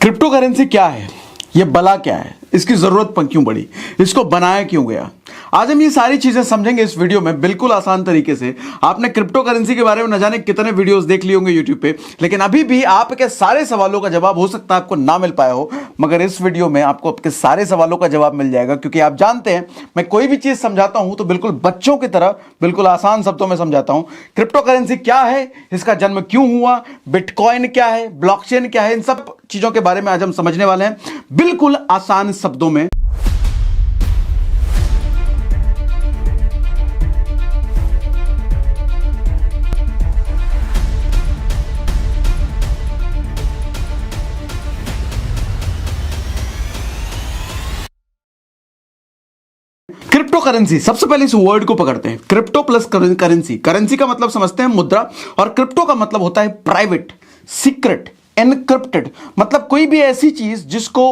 Crypto currency क्या है, ये बला क्या है, इसकी जरूरत क्यों पड़ी, इसको बनाया क्यों गया, आज हम ये सारी चीजें समझेंगे इस वीडियो में बिल्कुल आसान तरीके से। आपने क्रिप्टो करेंसी के बारे में न जाने कितने वीडियोस देख लिए होंगे यूट्यूब पे, लेकिन अभी भी आपके सारे सवालों का जवाब हो सकता है आपको ना मिल पाया हो, मगर इस वीडियो में आपको आपके सारे सवालों का जवाब मिल जाएगा। क्योंकि आप जानते हैं मैं कोई भी चीज समझाता हूं तो बिल्कुल बच्चों की तरह बिल्कुल आसान शब्दों में समझाता हूं। क्रिप्टो करेंसी क्या है, इसका जन्म क्यों हुआ, बिटकॉइन क्या है, ब्लॉकचेन क्या है, इन सब चीजों के बारे में आज हम समझने वाले हैं बिल्कुल आसान शब्दों में। क्रिप्टो करेंसी, सबसे पहले इस वर्ड को पकड़ते हैं। Crypto plus currency. करेंसी का मतलब समझते हैं मुद्रा, और क्रिप्टो का मतलब होता है प्राइवेट, सीक्रेट, एनक्रिप्टेड। मतलब कोई भी ऐसी चीज जिसको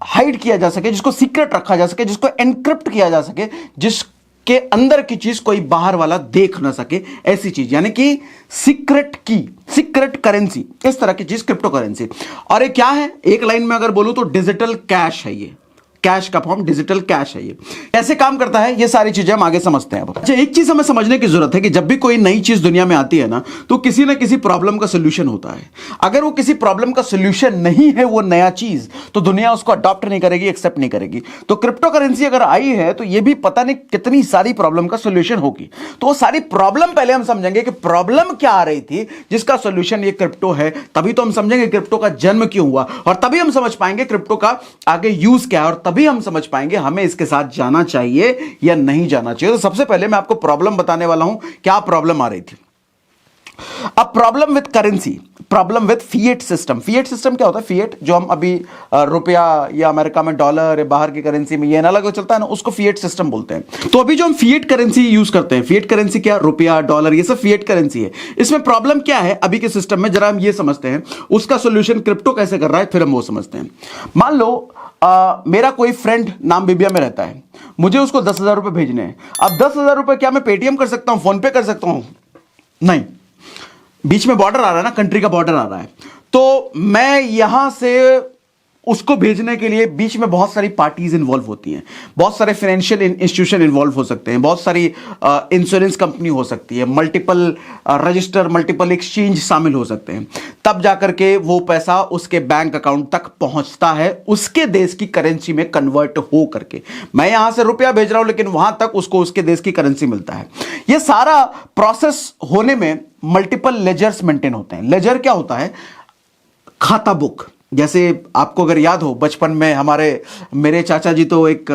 हाइड किया जा सके, जिसको सीक्रेट रखा जा सके, जिसको एनक्रिप्ट किया जा सके, जिसके अंदर की चीज कोई बाहर वाला देख ना सके, ऐसी चीज, यानी कि सीक्रेट की, सीक्रेट करेंसी, इस तरह की चीज क्रिप्टो करेंसी। और ये क्या है, एक लाइन में अगर बोलूं तो डिजिटल कैश है। ये कैश का फॉर्म डिजिटल कैश है। ये कैसे काम करता है, ये सारी चीजें हम आगे समझते हैं। अच्छा, एक चीज हमें समझने की जरूरत है कि जब भी कोई नई चीज दुनिया में आती है ना, तो किसी ना किसी प्रॉब्लम का सोल्यूशन होता है। अगर वो किसी प्रॉब्लम का सोल्यूशन नहीं है वो नया चीज, तो दुनिया उसको अडॉप्ट नहीं करेगी, एक्सेप्ट नहीं करेगी। तो क्रिप्टो करेंसी अगर आई है तो ये भी पता नहीं कितनी सारी प्रॉब्लम का सोल्यूशन होगी। तो वो सारी प्रॉब्लम पहले हम समझेंगे कि प्रॉब्लम क्या आ रही थी जिसका सोल्यूशन ये क्रिप्टो है, तभी तो हम समझेंगे क्रिप्टो का जन्म क्यों हुआ, और तभी हम समझ पाएंगे क्रिप्टो का आगे यूज क्या है, और तभी हम समझ पाएंगे हमें इसके साथ जाना चाहिए या नहीं जाना चाहिए। तो सबसे पहले मैं आपको प्रॉब्लम बताने वाला हूं, क्या प्रॉब्लम आ रही थी। अब problem with currency, problem with fiat system. Fiat system क्या होता है, फिएट जो हम अभी रुपया या अमेरिका में डॉलर या बाहर की करेंसी में ये अलग चलता है ना, उसको फिएट सिस्टम बोलते हैं। तो अभी जो हम फिएट करेंसी यूज करते हैं, फिएट करेंसी क्या, रुपया, डॉलर, ये सब फिएट करेंसी है। इसमें प्रॉब्लम क्या है अभी के सिस्टम में, जरा हम ये समझते हैं। उसका सोल्यूशन क्रिप्टो कैसे कर रहा है, फिर हम वो समझते हैं। मान लो मेरा कोई फ्रेंड नाम बिबिया में रहता है, मुझे उसको 10,000 रुपए भेजने हैं। अब 10,000 रुपए क्या मैं पेटीएम कर सकता हूं, फोन पे कर सकता हूं? नहीं, बीच में बॉर्डर आ रहा है ना, कंट्री का बॉर्डर आ रहा है। तो मैं यहां से उसको भेजने के लिए बीच में बहुत सारी पार्टीज इन्वॉल्व होती हैं, बहुत सारे फाइनेंशियल इंस्टीट्यूशन इन्वॉल्व हो सकते हैं, बहुत सारी इंश्योरेंस कंपनी हो सकती है, मल्टीपल रजिस्टर, मल्टीपल एक्सचेंज शामिल हो सकते हैं। तब जाकर के वो पैसा उसके बैंक अकाउंट तक पहुंचता है, उसके देश की करेंसी में कन्वर्ट हो करके। मैं यहां से रुपया भेज रहा हूं, लेकिन वहां तक उसको उसके देश की करेंसी मिलता है। यह सारा प्रोसेस होने में मल्टीपल लेजर्स मेंटेन होते हैं। लेजर क्या होता है, खाता बुक। जैसे आपको अगर याद हो, बचपन में मेरे चाचा जी तो एक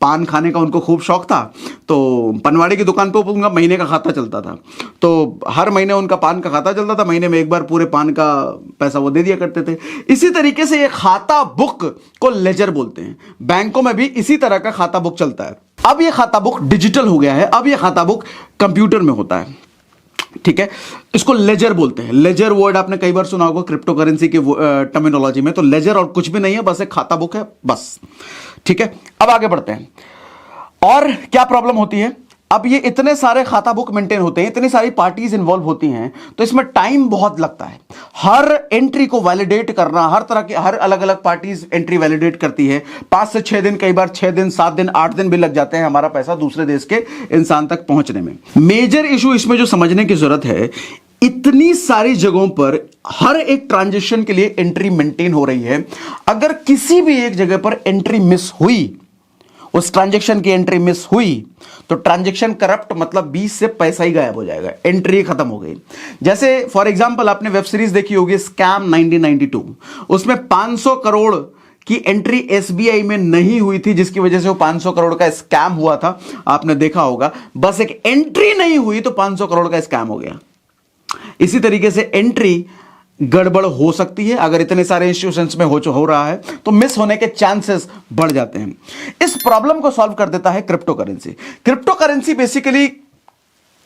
पान खाने का उनको खूब शौक था, तो पनवाड़ी की दुकान पे उनका महीने का खाता चलता था। तो हर महीने उनका पान का खाता चलता था, महीने में एक बार पूरे पान का पैसा वो दे दिया करते थे। इसी तरीके से ये खाता बुक को लेजर बोलते हैं। बैंकों में भी इसी तरह का खाता बुक चलता है। अब ये खाता बुक डिजिटल हो गया है, अब ये खाता बुक कंप्यूटर में होता है, ठीक है। इसको लेजर बोलते हैं। लेजर वर्ड आपने कई बार सुना होगा क्रिप्टो करेंसी की टर्मिनोलॉजी में। तो लेजर और कुछ भी नहीं है, बस एक खाता बुक है, बस, ठीक है। अब आगे बढ़ते हैं, और क्या प्रॉब्लम होती है। अब ये इतने सारे खाता बुक मेंटेन होते हैं, इतनी सारी पार्टीज इन्वॉल्व होती हैं, तो इसमें टाइम बहुत लगता है। हर एंट्री को वैलिडेट करना, हर तरह की, हर अलग अलग पार्टीज एंट्री वैलिडेट करती है। 5 से 6 दिन, कई बार 6 दिन, 7 दिन, 8 दिन भी लग जाते हैं हमारा पैसा दूसरे देश के इंसान तक पहुंचने में। मेजर इशू इसमें जो समझने की जरूरत है, इतनी सारी जगहों पर हर एक ट्रांजेक्शन के लिए एंट्री मेंटेन हो रही है। अगर किसी भी एक जगह पर एंट्री मिस हुई, उस ट्रांजैक्शन की एंट्री मिस हुई, तो ट्रांजैक्शन करप्ट, मतलब 20 से पैसा ही गायब हो जाएगा, एंट्री खत्म हो गई। जैसे फॉर एग्जांपल आपने वेब सीरीज देखी होगी स्कैम 1992, उसमें 500 करोड़ की एंट्री एसबीआई में नहीं हुई थी, जिसकी वजह से वो 500 करोड़ का स्कैम हुआ था, आपने देखा होगा। बस एक एंट्री नहीं हुई तो 500 करोड़ का स्कैम हो गया। इसी तरीके से एंट्री गड़बड़ हो सकती है, अगर इतने सारे इंस्टीट्यूशंस में हो रहा है तो मिस होने के चांसेस बढ़ जाते हैं। इस प्रॉब्लम को सॉल्व कर देता है crypto currency. Crypto currency basically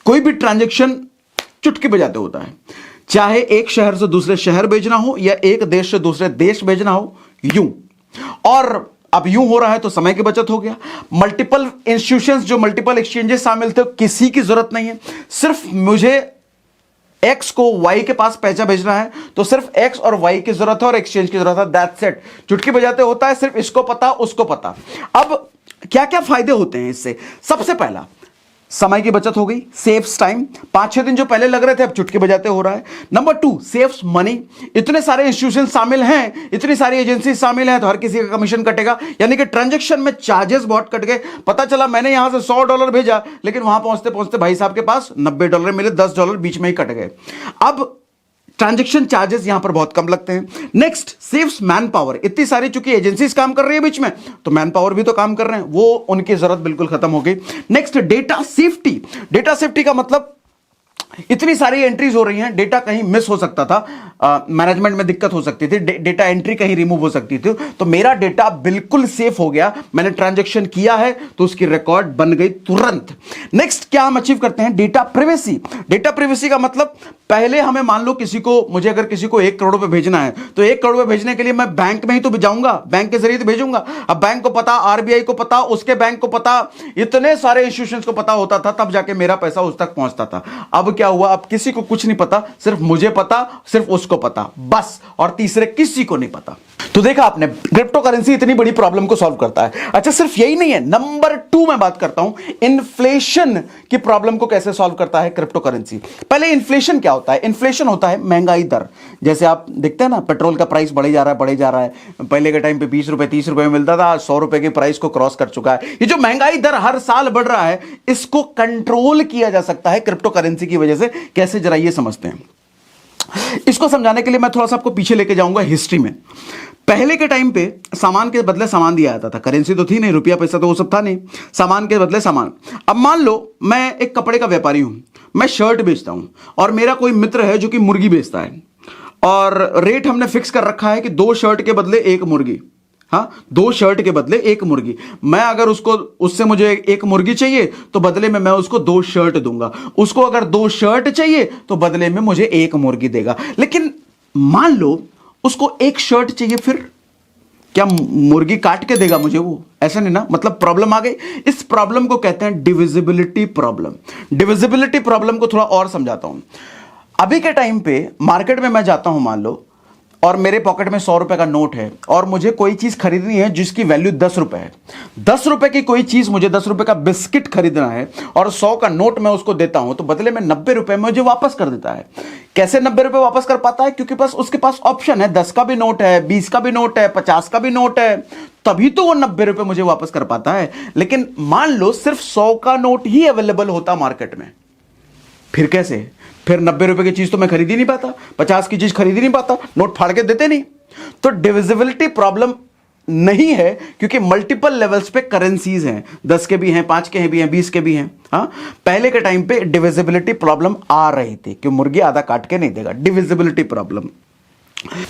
कोई भी ट्रांजैक्शन चुटकी बजाते होता है, चाहे एक शहर से दूसरे शहर भेजना हो या एक देश से दूसरे देश भेजना हो, यूं। और अब यूं हो रहा है तो समय की बचत हो गया। मल्टीपल इंस्टीट्यूशंस, जो मल्टीपल एक्सचेंजेस शामिल थे, किसी की जरूरत नहीं है। सिर्फ मुझे एक्स को वाई के पास पैसा भेजना है तो सिर्फ एक्स और वाई की जरूरत है और एक्सचेंज की जरूरत है, दैट्स इट। चुटकी बजाते होता है, सिर्फ इसको पता उसको पता। अब क्या क्या फायदे होते हैं इससे? सबसे पहला, समय की बचत हो गई, सेव्स टाइम। 5-6 दिन जो पहले लग रहे थे अब चुटकी बजाते हो रहा है। Number 2, saves money. इतने सारे इंस्टीट्यूशन शामिल हैं, इतनी सारी एजेंसी शामिल हैं, तो हर किसी का कमीशन कटेगा, यानी कि ट्रांजैक्शन में चार्जेस बहुत कट गए। पता चला मैंने यहां से $100 भेजा, लेकिन वहां पहुंचते पहुंचते भाई साहब के पास $90 मिले, $10 बीच में ही कट गए। अब ट्रांजैक्शन चार्जेस यहां पर बहुत कम लगते हैं। Next, saves man power. इतनी सारी चूंकि एजेंसीज काम कर रही है बीच में, तो मैन पावर भी तो काम कर रहे हैं, वो उनकी जरूरत बिल्कुल खत्म हो गई। Next, data safety. Data safety का मतलब इतनी सारी एंट्रीज हो रही हैं, डेटा कहीं मिस हो सकता था, मैनेजमेंट में दिक्कत हो सकती थी, डेटा एंट्री कहीं रिमूव हो सकती थी, तो मेरा डेटा बिल्कुल सेफ हो गया। मैंने ट्रांजैक्शन किया है तो उसकी रिकॉर्ड बन गई तुरंत। नेक्स्ट, क्या हम अचीव करते हैं? Data privacy. डेटा प्रिवेसी का मतलब, पहले हमें मान लो मुझे अगर किसी को 1 करोड़ रुपए भेजना है, तो 1 करोड़ रुपए भेजने के लिए मैं बैंक में ही तो जाऊंगा, बैंक के जरिए तो भेजूंगा। अब बैंक को पता, आरबीआई को पता, उसके बैंक को पता, इतने सारे इंस्टीट्यूशंस को पता होता था, तब जाके मेरा पैसा उस तक पहुंचता था। अब क्या हुआ? अब किसी को कुछ नहीं पता, सिर्फ मुझे पता, सिर्फ उसको पता, बस, और तीसरे किसी को नहीं पता। तो देखा आपने, क्रिप्टो करेंसी इतनी बड़ी प्रॉब्लम को सॉल्व करता है। अच्छा, सिर्फ यही नहीं है, नंबर 2 मैं बात करता हूं, इन्फ्लेशन की प्रॉब्लम को कैसे सॉल्व करता है क्रिप्टो करेंसी। पहले इन्फ्लेशन क्या होता है? इन्फ्लेशन होता है महंगाई दर। जैसे आप देखते हैं ना, पेट्रोल का प्राइस बढ़े जा रहा है, बढ़े जा रहा है। पहले के टाइम पे 20 रुपए 30 रुपए में मिलता था, आज 100 रुपए की प्राइस को क्रॉस कर चुका है। ये जो महंगाई दर हर साल बढ़ रहा है, इसको कंट्रोल किया जा सकता है क्रिप्टो करेंसी की वजह से। कैसे, जरा ये समझते हैं। इसको समझाने के लिए मैं थोड़ा सा आपको पीछे लेके जाऊंगा हिस्ट्री में। पहले के टाइम पे सामान के बदले सामान दिया जाता था, करेंसी तो थी नहीं, रुपया पैसा तो वो सब था नहीं, सामान के बदले सामान। अब मान लो मैं एक कपड़े का व्यापारी हूं, मैं शर्ट बेचता हूं, और मेरा कोई मित्र है जो कि मुर्गी बेचता है, और रेट हमने फिक्स कर रखा है कि 2 शर्ट के बदले 1 मुर्गी। हाँ, 2 शर्ट के बदले 1 मुर्गी। मैं अगर उससे मुझे 1 मुर्गी चाहिए तो बदले में मैं उसको 2 शर्ट दूंगा, उसको अगर 2 शर्ट चाहिए तो बदले में मुझे 1 मुर्गी देगा। लेकिन मान लो उसको 1 शर्ट चाहिए, फिर क्या मुर्गी काट के देगा मुझे वो? ऐसा नहीं ना, मतलब प्रॉब्लम आ गई। इस प्रॉब्लम को कहते हैं डिविजिबिलिटी प्रॉब्लम। डिविजिबिलिटी प्रॉब्लम को थोड़ा और समझाता हूं। अभी के टाइम पे मार्केट में मैं जाता हूं, मान लो, और मेरे पॉकेट में 100 रुपए का नोट है, और मुझे कोई चीज खरीदनी है जिसकी वैल्यू 10 रुपए है। 10 रुपए की कोई चीज, मुझे 10 रुपए का बिस्किट खरीदना है, और 100 का नोट मैं उसको देता हूं, तो बदले में 90 रुपए मुझे वापस कर देता है। कैसे 90 रुपए वापस कर पाता है? क्योंकि बस उसके पास ऑप्शन है, 10 का भी नोट है, 20 का भी नोट है, 50 का भी नोट है, तभी तो वो 90 रुपए मुझे वापस कर पाता है। लेकिन मान लो सिर्फ 100 का नोट ही अवेलेबल होता मार्केट में, फिर कैसे? फिर 90 रुपए की चीज तो मैं खरीद ही नहीं पाता, 50 की चीज खरीद ही नहीं पाता, नोट फाड़ के देते नहीं। तो डिविजिबिलिटी प्रॉब्लम नहीं है, क्योंकि मल्टीपल लेवल्स पे करेंसीज हैं, 10 के भी हैं, 5 के भी हैं, 20 के भी हैं। हाँ, पहले के टाइम पे डिविजिबिलिटी प्रॉब्लम आ रही थी कि मुर्गी आधा काट के नहीं देगा, divisibility problem.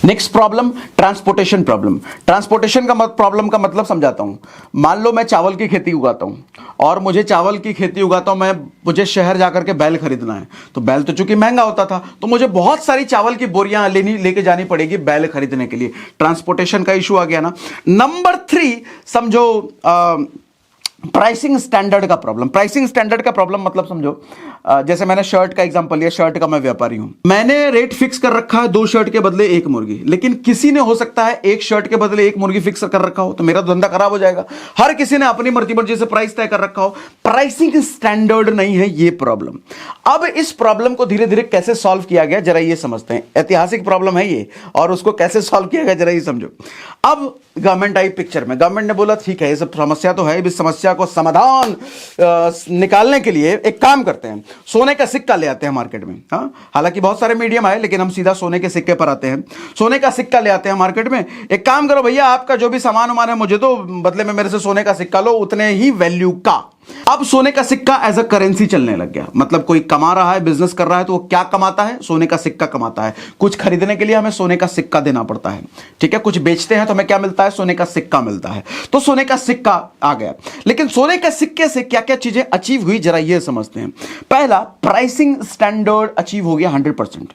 Next problem, transportation problem. Transportation का प्रॉब्लम का मतलब समझाता हूं। मान लो मैं चावल की खेती उगाता हूं, और मुझे चावल की खेती उगाता हूं, मुझे शहर जाकर के बैल खरीदना है, तो बैल तो चूंकि महंगा होता था, तो मुझे बहुत सारी चावल की बोरियां लेके जानी पड़ेगी बैल खरीदने के लिए। ट्रांसपोर्टेशन का इशू आ गया ना। नंबर 3 समझो, प्राइसिंग स्टैंडर्ड का प्रॉब्लम। प्राइसिंग स्टैंडर्ड का प्रॉब्लम मतलब समझो, जैसे मैंने शर्ट का एग्जांपल लिया, शर्ट का मैं व्यापारी हूं, मैंने रेट फिक्स कर रखा है 2 शर्ट के बदले 1 मुर्गी, लेकिन किसी ने हो सकता है 1 शर्ट के बदले 1 मुर्गी फिक्स कर रखा हो, तो मेरा धंधा खराब हो जाएगा। हर किसी ने अपनी मर्जी से प्राइस तय कर रखा हो, प्राइसिंग स्टैंडर्ड नहीं है, ये प्रॉब्लम। अब इस प्रॉब्लम को धीरे धीरे कैसे सॉल्व किया गया, जरा ये समझते हैं। ऐतिहासिक प्रॉब्लम है ये, और उसको कैसे सॉल्व किया गया जरा ये समझो। अब गवर्नमेंट आई पिक्चर में, गवर्नमेंट ने बोला ठीक है, ये सब समस्या तो है, इस समस्या को समाधान निकालने के लिए एक काम करते हैं, सोने का सिक्का ले आते हैं मार्केट में। हाँ, हालांकि बहुत सारे मीडियम आए, लेकिन हम सीधा सोने के सिक्के पर आते हैं। सोने का सिक्का ले आते हैं मार्केट में। एक काम करो भैया, आपका जो भी सामान उमान है मुझे दो, बदले में मेरे से सोने का सिक्का लो, उतने ही वैल्यू का। अब सोने का सिक्का एज अ करेंसी चलने लग गया। मतलब कोई कमा रहा है, बिजनेस कर रहा है, तो वो क्या कमाता है? सोने का सिक्का कमाता है। कुछ खरीदने के लिए हमें सोने का सिक्का देना पड़ता है, ठीक है। कुछ बेचते हैं तो हमें क्या मिलता है? सोने का सिक्का मिलता है। तो सोने का सिक्का आ गया। लेकिन सोने के सिक्के से क्या क्या चीजें अचीव हुई, जरा ये समझते हैं। पहला, प्राइसिंग स्टैंडर्ड अचीव हो गया 100%।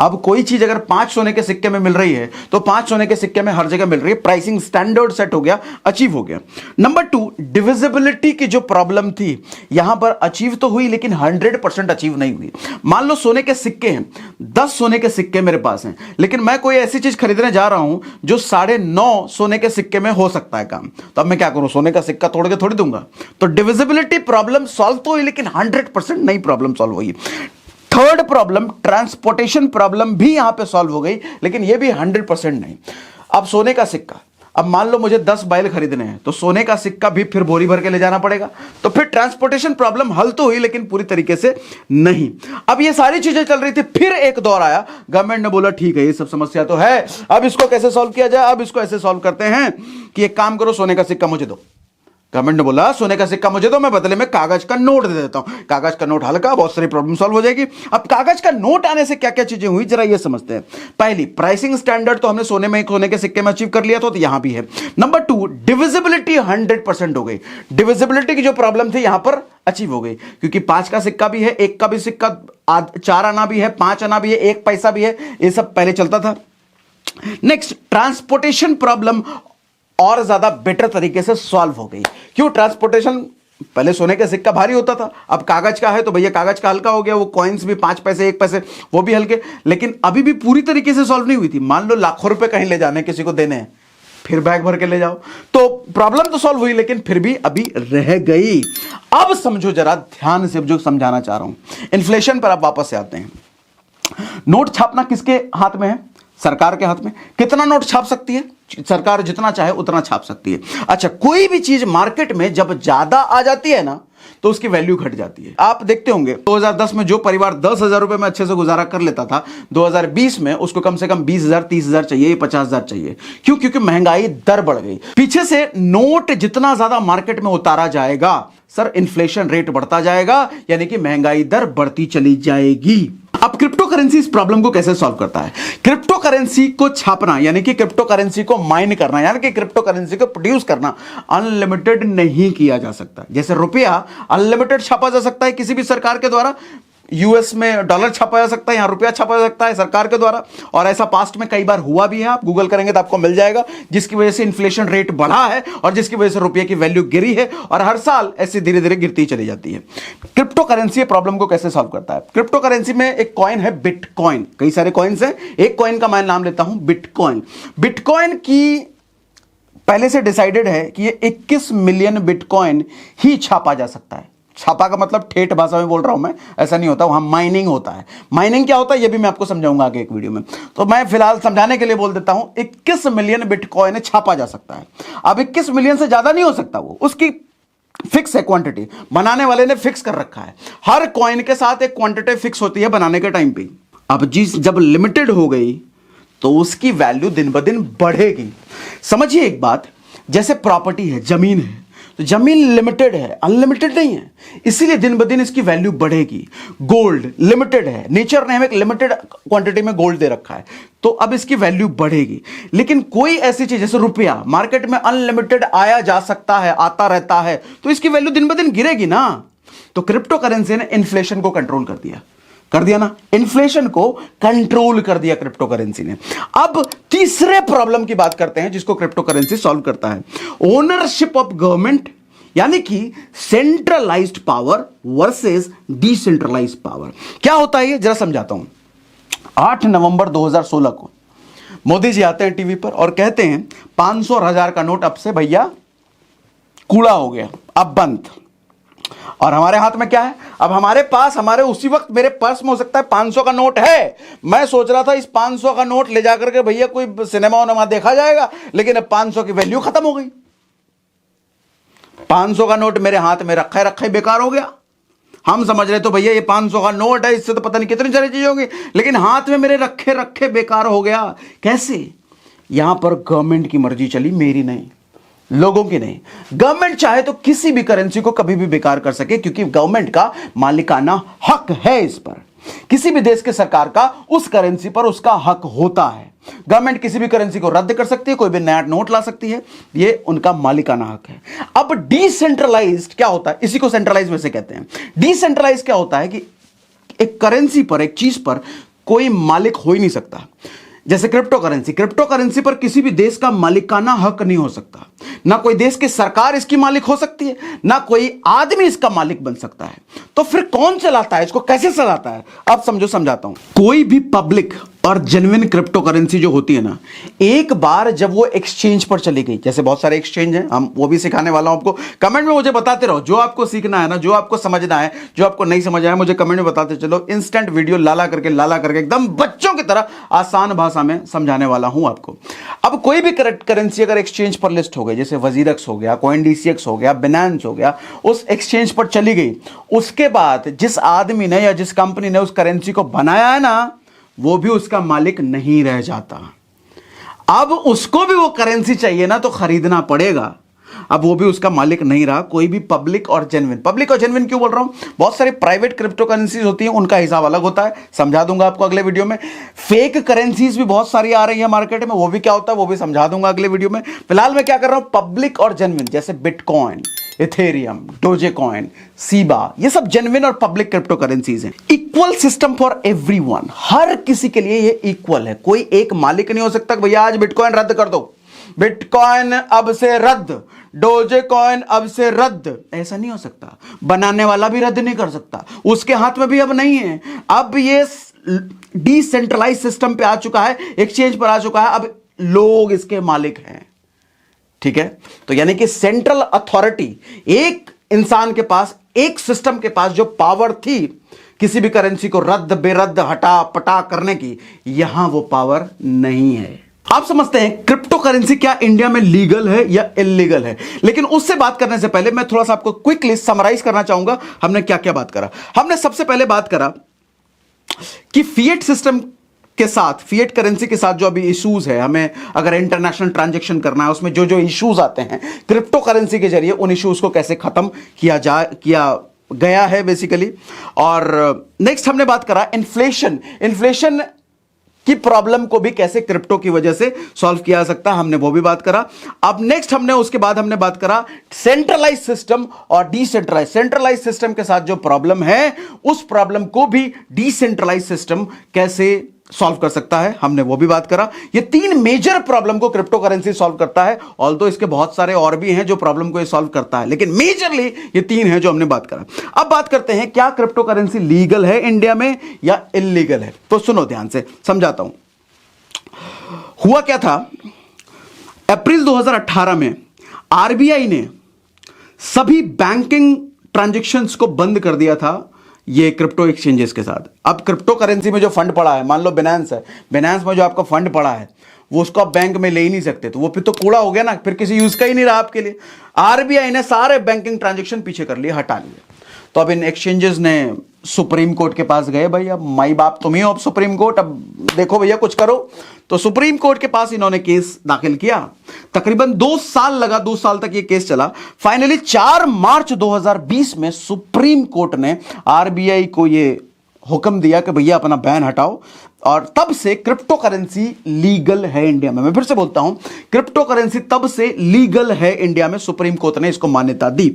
अब कोई चीज अगर 5 सोने के सिक्के में मिल रही है तो 5 सोने के सिक्के में हर जगह मिल रही है, प्राइसिंग स्टैंडर्ड सेट हो गया, अचीव हो गया। नंबर 2, डिविजिबिलिटी की जो प्रॉब्लम थी यहां पर अचीव तो हुई लेकिन 100% अचीव नहीं हुई। मान लो सोने के सिक्के हैं, 10 सोने के सिक्के मेरे पास हैं, लेकिन मैं कोई ऐसी चीज खरीदने जा रहा हूं जो 9.5 सोने के सिक्के में हो सकता है काम, तो अब मैं क्या करूं, सोने का सिक्का तोड़ के थोड़ी दूंगा। तो डिविजिबिलिटी प्रॉब्लम सॉल्व तो हुई लेकिन 100% नहीं प्रॉब्लम सॉल्व हुई। थर्ड प्रॉब्लम, ट्रांसपोर्टेशन प्रॉब्लम भी यहां पे सॉल्व हो गई, लेकिन यह भी 100% नहीं। अब सोने का सिक्का, अब मान लो मुझे 10 बैल खरीदने हैं तो सोने का सिक्का भी फिर बोरी भर के ले जाना पड़ेगा, तो फिर ट्रांसपोर्टेशन प्रॉब्लम हल तो हुई लेकिन पूरी तरीके से नहीं। अब ये सारी चीजें चल रही थी, फिर एक दौर आया, गवर्नमेंट ने बोला ठीक है ये सब समस्या तो है, अब इसको कैसे सॉल्व किया जाए। अब इसको ऐसे सॉल्व करते हैं कि एक काम करो, सोने का सिक्का मुझे दो। गवर्नमेंट ने बोला सोने का सिक्का मुझे दो, मैं बदले में कागज का नोट दे देता हूं। कागज का नोट हल्का, बहुत सारी प्रॉब्लम सॉल्व हो जाएगी। अब कागज का नोट आने से क्या क्या चीजें हुई जरा ये समझते हैं। पहली, प्राइसिंग स्टैंडर्ड तो हमने सोने के सिक्के में अचीव कर लिया तो यहां भी है। नंबर 2, डिविजिबिलिटी 100% हो गई। डिविजिबिलिटी की जो प्रॉब्लम थी यहां पर अचीव हो गई, क्योंकि 5 का सिक्का भी है, 1 का भी सिक्का, 4 आना भी है, 5 आना भी है, 1 पैसा भी है, ये सब पहले चलता था। नेक्स्ट, ट्रांसपोर्टेशन प्रॉब्लम और ज्यादा बेटर तरीके से सॉल्व हो गई। क्यों? ट्रांसपोर्टेशन, पहले सोने का सिक्का भारी होता था, अब कागज का है तो भैया कागज का हल्का हो गया, वो कॉइन्स भी 5 पैसे 1 पैसे वो भी हल्के, लेकिन अभी भी पूरी तरीके से सॉल्व नहीं हुई थी। मान लो लाखों रुपए कहीं ले जाने, किसी को देने हैं, फिर बैग भर के ले जाओ, तो प्रॉब्लम तो सॉल्व हुई लेकिन फिर भी अभी रह गई। अब समझो जरा ध्यान से जो समझाना चाह रहा हूं। इन्फ्लेशन पर आप वापस से आते हैं। नोट छापना किसके हाथ में है? सरकार के हाथ में। कितना नोट छाप सकती है सरकार? जितना चाहे उतना छाप सकती है। अच्छा, कोई भी चीज मार्केट में जब ज्यादा आ जाती है ना तो उसकी वैल्यू घट जाती है। आप देखते होंगे 2010 में जो परिवार 10,000 रुपए में अच्छे से गुजारा कर लेता था, 2020 में उसको कम से कम 20,000 30,000 चाहिए, 50,000 चाहिए। क्यों? क्योंकि महंगाई दर बढ़ गई। पीछे से नोट जितना ज्यादा मार्केट में उतारा जाएगा सर, इन्फ्लेशन रेट बढ़ता जाएगा, यानी कि महंगाई दर बढ़ती चली जाएगी। अब क्रिप्टो करेंसी इस प्रॉब्लम को कैसे सॉल्व करता है? क्रिप्टो करेंसी को छापना यानी कि क्रिप्टो करेंसी को माइन करना यानी कि क्रिप्टो करेंसी को प्रोड्यूस करना अनलिमिटेड नहीं किया जा सकता। जैसे रुपया अनलिमिटेड छापा जा सकता है किसी भी सरकार के द्वारा, यूएस में डॉलर छापा जा सकता है, यहां रुपया छापा जा सकता है सरकार के द्वारा, और ऐसा पास्ट में कई बार हुआ भी है। आप गूगल करेंगे तो आपको मिल जाएगा, जिसकी वजह से इन्फ्लेशन रेट बढ़ा है और जिसकी वजह से रुपये की वैल्यू गिरी है और हर साल ऐसे धीरे धीरे गिरती चली जाती है। क्रिप्टो करेंसी प्रॉब्लम को कैसे सॉल्व करता है? क्रिप्टो करेंसी में एक कॉइन है बिटकॉइन, कई सारे कॉइन्स हैं, एक कॉइन का मैं नाम लेता हूं बिटकॉइन। बिटकॉइन की पहले से डिसाइडेड है कि ये 21 मिलियन बिटकॉइन ही छापा जा सकता है। छापा का मतलब ठेठ भाषा में बोल रहा हूं मैं, ऐसा नहीं होता, वहां माइनिंग होता है। माइनिंग क्या होता है ये भी मैं आपको समझाऊंगा आगे एक वीडियो में, तो मैं फिलहाल समझाने के लिए बोल देता हूं 21 मिलियन बिटकॉइन छापा जा सकता है। अब 21 मिलियन से ज्यादा नहीं हो सकता, वो उसकी फिक्स है क्वांटिटी, बनाने वाले ने फिक्स कर रखा है। हर कॉइन के साथ एक क्वांटिटी फिक्स होती है बनाने के टाइम पे। अब जब लिमिटेड हो गई तो उसकी वैल्यू दिन ब दिन बढ़ेगी। समझिए एक बात, जैसे प्रॉपर्टी है, जमीन है, तो जमीन लिमिटेड है, अनलिमिटेड नहीं है, इसीलिए दिन ब दिन इसकी वैल्यू बढ़ेगी। गोल्ड लिमिटेड है, नेचर ने हमें एक लिमिटेड क्वांटिटी में गोल्ड दे रखा है, तो अब इसकी वैल्यू बढ़ेगी। लेकिन कोई ऐसी चीज जैसे रुपया मार्केट में अनलिमिटेड आया जा सकता है, आता रहता है, तो इसकी वैल्यू दिन ब दिन गिरेगी ना। तो क्रिप्टो करेंसी ने इन्फ्लेशन को कंट्रोल कर दिया ना, इन्फ्लेशन को कंट्रोल कर दिया क्रिप्टो करेंसी ने। अब तीसरे प्रॉब्लम की बात करते हैं जिसको क्रिप्टो करेंसी सॉल्व करता है, ओनरशिप ऑफ गवर्नमेंट, यानी कि centralised power versus decentralised power. क्या होता है ये जरा समझाता हूं। 8 नवंबर 2016 को मोदी जी आते हैं टीवी पर और कहते हैं 500 और 1000 का नोट अब से भैया कूड़ा हो गया, अब बंद। और हमारे हाथ में क्या है? अब हमारे पास, हमारे उसी वक्त मेरे पर्स में हो सकता है 500 का नोट है। मैं सोच रहा था इस 500 का नोट ले जाकर के भैया कोई सिनेमा उनेमा देखा जाएगा, लेकिन अब 500 की वैल्यू खत्म हो गई। 500 का नोट मेरे हाथ में रखा बेकार हो गया। हम समझ रहे तो भैया ये 500 का नोट है, इससे तो पता नहीं कितनी सारी चीजें होंगी, लेकिन हाथ में मेरे रखे बेकार हो गया। कैसे? यहां पर गवर्नमेंट की मर्जी चली, मेरी नहीं, लोगों की नहीं। गवर्नमेंट चाहे तो किसी भी करेंसी को कभी भी बेकार कर सके, क्योंकि गवर्नमेंट का मालिकाना हक है इस पर। किसी भी देश के सरकार का उस करेंसी पर उसका हक होता है। गवर्नमेंट किसी भी करेंसी को रद्द कर सकती है, कोई भी नया नोट ला सकती है, ये उनका मालिकाना हक है। अब डिसेंट्रलाइज्ड क्या होता है? इसी को सेंट्रलाइज वैसे कहते हैं। डिसेंट्रलाइज क्या होता है कि एक करेंसी पर, एक चीज पर कोई मालिक हो ही नहीं सकता। जैसे क्रिप्टो करेंसी पर किसी भी देश का मालिकाना हक नहीं हो सकता, ना कोई देश की सरकार इसकी मालिक हो सकती है, ना कोई आदमी इसका मालिक बन सकता है। तो फिर कौन चलाता है इसको, कैसे चलाता है? अब समझो, समझाता हूं। कोई भी पब्लिक और जेन्युइन क्रिप्टो करेंसी जो होती है ना, एक बार जब वो एक्सचेंज पर चली गई, जैसे बहुत सारे एक्सचेंज हैं, हम वो भी सिखाने वाला हूं आपको। कमेंट में मुझे बताते रहो, जो आपको सीखना है ना, जो आपको समझना है, जो आपको नहीं समझ आया, मुझे कमेंट में बताते चलो। इंस्टेंट वीडियो लाला करके एकदम बच्चों की तरह आसान भाषा में समझाने वाला हूं आपको। अब कोई भी करेंसी अगर एक्सचेंज पर लिस्ट हो गई, जैसे वजीरक्स हो गया, CoinDCX हो गया, बिनेंस हो गया, उस एक्सचेंज पर चली गई, उसके बाद जिस आदमी ने या जिस कंपनी ने उस करेंसी को बनाया है ना, वो भी उसका मालिक नहीं रह जाता। अब उसको भी वो करेंसी चाहिए ना, तो खरीदना पड़ेगा। अब वो भी उसका मालिक नहीं रहा। कोई भी पब्लिक और जेन्युइन क्यों बोल रहा हूं? बहुत सारी प्राइवेट क्रिप्टो करेंसीज होती हैं, उनका हिसाब अलग होता है, समझा दूंगा आपको अगले वीडियो में। फेक करेंसीज भी बहुत सारी आ रही है मार्केट में, वो भी क्या होता है वो भी समझा दूंगा अगले वीडियो में। फिलहाल मैं क्या कर रहा हूं, पब्लिक और जेन्युइन, जैसे बिटकॉइन, इथेरियम, डोजेकॉइन, सीबा, ये सब जेन्युइन और पब्लिक क्रिप्टो करेंसीज हैं। इक्वल सिस्टम फॉर एवरीवन, हर किसी के लिए ये इक्वल है। कोई एक मालिक नहीं हो सकता कि भैया आज बिटकॉइन रद्द कर दो, बिटकॉइन अब से रद्द, डोजेकॉइन अब से रद्द, ऐसा नहीं हो सकता। बनाने वाला भी रद्द नहीं कर सकता, उसके हाथ में भी अब नहीं है। अब ये डिसेंट्रलाइज सिस्टम पे आ चुका है, एक्सचेंज पर आ चुका है, अब लोग इसके मालिक हैं। ठीक है, तो यानी कि सेंट्रल अथॉरिटी, एक इंसान के पास, एक सिस्टम के पास जो पावर थी किसी भी करेंसी को रद्द बेरद्द हटा पटा करने की, यहां वो पावर नहीं है। आप समझते हैं क्रिप्टो करेंसी क्या इंडिया में लीगल है या इलीगल है? लेकिन उससे बात करने से पहले मैं थोड़ा सा आपको क्विकली समराइज करना चाहूंगा हमने क्या क्या बात करा। हमने सबसे पहले बात करा कि फिएट सिस्टम के साथ, फिएट करेंसी के साथ जो अभी इश्यूज है, हमें अगर इंटरनेशनल ट्रांजैक्शन करना है उसमें जो जो इश्यूज आते हैं, क्रिप्टो करेंसी के जरिए उन इश्यूज को कैसे खत्म किया गया है बेसिकली। और नेक्स्ट हमने बात करा इन्फ्लेशन की प्रॉब्लम को भी कैसे क्रिप्टो की वजह से सॉल्व किया जा सकता है, हमने वो भी बात करा। अब नेक्स्ट उसके बाद हमने बात करा सेंट्रलाइज सिस्टम और डिसेंट्रलाइज। सेंट्रलाइज सिस्टम के साथ जो प्रॉब्लम है, उस प्रॉब्लम को भी डिसेंट्रलाइज सिस्टम कैसे सॉल्व कर सकता है, हमने वो भी बात करा। ये तीन मेजर प्रॉब्लम को क्रिप्टो करेंसी सॉल्व करता है, ऑल्दो इसके बहुत सारे और भी हैं जो प्रॉब्लम को ये सॉल्व करता है, लेकिन मेजरली ये तीन हैं जो हमने बात करा। अब बात करते हैं क्या क्रिप्टो करेंसी लीगल है इंडिया में या इलीगल है। तो सुनो ध्यान से, समझाता हूं। हुआ क्या था, अप्रैल 2018 में आरबीआई ने सभी बैंकिंग ट्रांजैक्शंस को बंद कर दिया था ये क्रिप्टो एक्सचेंजेस के साथ। अब क्रिप्टो करेंसी में जो फंड पड़ा है, मान लो बिनेंस है, बिनेंस में जो आपका फंड पड़ा है वो उसको आप बैंक में ले ही नहीं सकते, तो वो फिर तो कूड़ा हो गया ना, फिर किसी यूज का ही नहीं रहा आपके लिए। आरबीआई ने सारे बैंकिंग ट्रांजैक्शन पीछे कर लिए, हटा लिए। तो अब इन एक्सचेंजेस ने सुप्रीम कोर्ट के पास गए, भाई अब माई बाप तुम ही हो, अब सुप्रीम कोर्ट, अब देखो भैया कुछ करो। तो सुप्रीम कोर्ट के पास इन्होंने केस दाखिल किया। तकरीबन 2 साल लगा, 2 साल तक ये केस चला। फाइनली 4 मार्च 2020 में सुप्रीम कोर्ट ने आरबीआई को ये हुक्म दिया कि भैया अपना बैन हटाओ, और तब से क्रिप्टो करेंसी लीगल है इंडिया में। मैं फिर से बोलता हूं, क्रिप्टो करेंसी तब से लीगल है इंडिया में, सुप्रीम कोर्ट ने इसको मान्यता दी।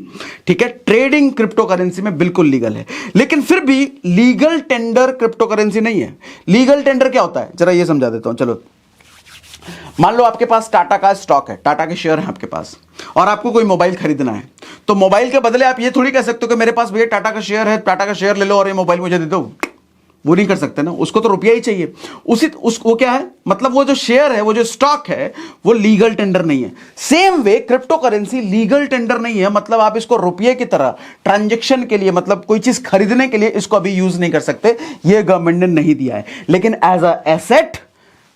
ठीक है, ट्रेडिंग क्रिप्टो करेंसी में बिल्कुल लीगल है, लेकिन फिर भी लीगल टेंडर क्रिप्टो करेंसी नहीं है। लीगल टेंडर क्या होता है, जरा ये समझा देता हूं। चलो, मान लो आपके पास टाटा का स्टॉक है, टाटा के शेयर है आपके पास, और आपको कोई मोबाइल खरीदना है, तो मोबाइल के बदले आप ये थोड़ी कह सकते हो कि मेरे पास भैया टाटा का शेयर है, टाटा का शेयर ले लो और ये मोबाइल मुझे दे दो। वो नहीं कर सकते ना, उसको तो रुपया ही चाहिए। वो क्या है, मतलब वो जो शेयर है, वो जो स्टॉक है, वो लीगल टेंडर नहीं है। Same way crypto currency legal tender नहीं है, मतलब आप इसको रुपये की तरह ट्रांजैक्शन के लिए, मतलब कोई चीज खरीदने के लिए इसको अभी यूज नहीं कर सकते, ये गवर्नमेंट ने नहीं दिया है। लेकिन एज अ एसेट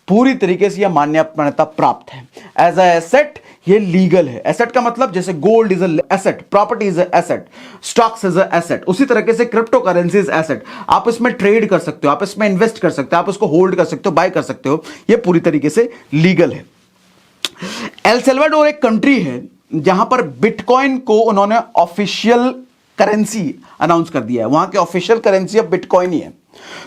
पूरी तरीके से यह मान्यता प्राप्त है। एज अ एसेट ये लीगल है। एसेट का मतलब जैसे gold is a asset, property is a asset, stocks is a asset, उसी तरीके से क्रिप्टो करेंसी इज एसेट। आप इसमें ट्रेड कर सकते हो, आप इसमें इन्वेस्ट कर सकते हो, आप उसको होल्ड कर सकते हो, बाय कर सकते हो, ये पूरी तरीके से लीगल है। एल सल्वाडोर एक कंट्री है जहां पर बिटकॉइन को उन्होंने ऑफिशियल करेंसी अनाउंस कर दिया है। वहां की ऑफिशियल करेंसी अब बिटकॉइन ही है।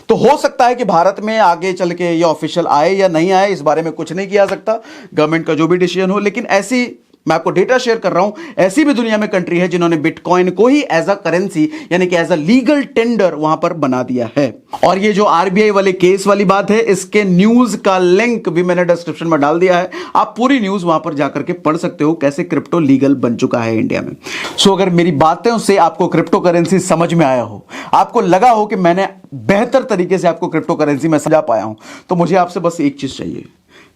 तो हो सकता है कि भारत में आगे चल के ये ऑफिशियल आए या नहीं आए, इस बारे में कुछ नहीं किया जा सकता, गवर्नमेंट का जो भी डिसीजन हो, लेकिन ऐसी मैं आपको डेटा शेयर कर रहा हूं, ऐसी भी दुनिया में कंट्री है जिन्होंने बिटकॉइन को ही एज अ करेंसी यानी कि एज अ लीगल टेंडर वहां पर बना दिया है। और ये जो आरबीआई वाले केस वाली बात है, इसके न्यूज का लिंक भी मैंने डिस्क्रिप्शन में डाल दिया है, आप पूरी न्यूज वहां पर जाकर के पढ़ सकते हो कैसे क्रिप्टो लीगल बन चुका है इंडिया में। सो अगर मेरी बातें से आपको क्रिप्टो करेंसी समझ में आया हो, आपको लगा हो कि मैंने बेहतर तरीके से आपको क्रिप्टो करेंसी में समझा पाया हूं, तो मुझे आपसे बस एक चीज चाहिए,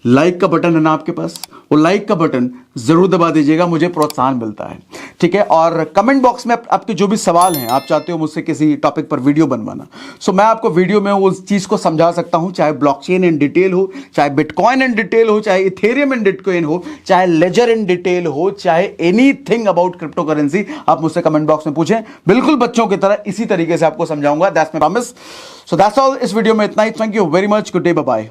लाइक का बटन है ना आपके पास, वो लाइक का बटन जरूर दबा दीजिएगा, मुझे प्रोत्साहन मिलता है, ठीक है। और कमेंट बॉक्स में आपके जो भी सवाल हैं, आप चाहते हो मुझसे किसी टॉपिक पर वीडियो बनवाना, सो मैं आपको वीडियो में उस चीज को समझा सकता हूं, चाहे ब्लॉकचेन इन डिटेल हो, चाहे बिटकॉइन इन डिटेल हो, चाहे इथेरियम इन डिटकॉइन हो, चाहे लेजर इन डिटेल हो, चाहे एनीथिंग अबाउट क्रिप्टो करेंसी, आप मुझसे कमेंट बॉक्स में पूछें, बिल्कुल बच्चों की तरह इसी तरीके से आपको समझाऊंगा, that's my promise. So that's all, इस वीडियो में इतना ही। Thank you very much, good day, bye bye.